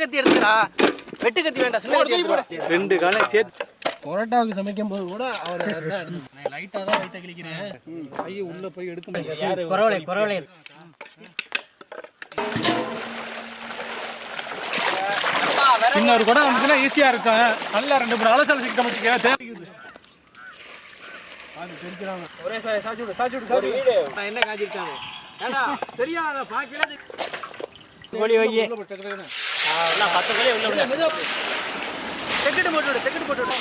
கத்தி எடுத்துடா, வெட்டு கத்தி வேண்டாம், சின்ன கத்தி எடுத்துடா. 2 காலம் சேர்த்து பரோட்டாவுக்கு சமைக்கும் போது கூட அவர் லைட்டாக தான் வைத்த கிழிக்கிறேன். கையை உள்ள போய் எடுக்க முடியாது. பரவாயில்ல. இன்னொரு கூட வந்துச்சுன்னா ஈஸியா இருக்கும். நல்லா 2-3 அலசல் சிக்க மாட்டேங்க. தேவைக்குது அது தெரிக்கிறாங்க. ஒரே சாச்சி விடு. நான் என்ன காஞ்சிருக்காங்க ஏடா தெரியாத பாக்கல கோழி வையே. நான் 10 கோழி உள்ள விடு. செக்கெட் போட்டு விடு.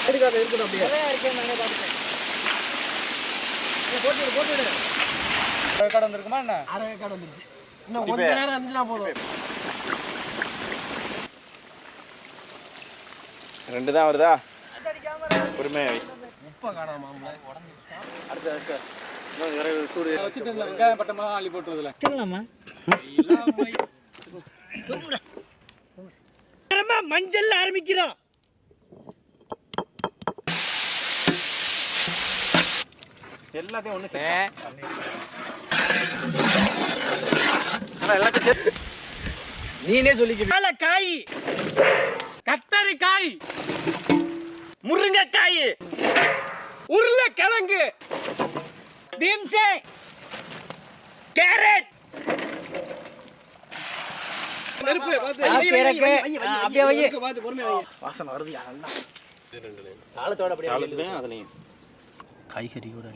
எடுக்காத இருக்குது அப்படியே. நிறைய இருக்கே நானே பாத்துட்டேன். போட்டு விடு. கடை வந்திருக்குமா என்ன? அரை கடை வந்துருச்சு. இன்னும் கொஞ்ச நேரம் இருந்துச்சுனா போதும். 2 தான் வருதா? பொறுமையா வை. உப்ப காணாம மாமல. அடுத்து இன்னும் நிறைய சூடு வச்சிட்டு வெங்காயம் பட்டமா அள்ளி போட்டுறதுல. சொல்லலாமா? மஞ்சள் ஆரம்பிக்கிறோம். எல்லாத்தையும் ஒண்ணு எல்லாத்தையும் நீனே சொல்லிக்க. காய், கத்தரிக்காய், முருங்கைக்காய், உருளைக்கிழங்கு, பீன்ஸ், கேரட், நெருப்பு அப்படியே வை. பாத்து பொறுமையா வை. வாசனை வருது. காலத்தோட அப்படியே அதுலயும் காய்கறி கூட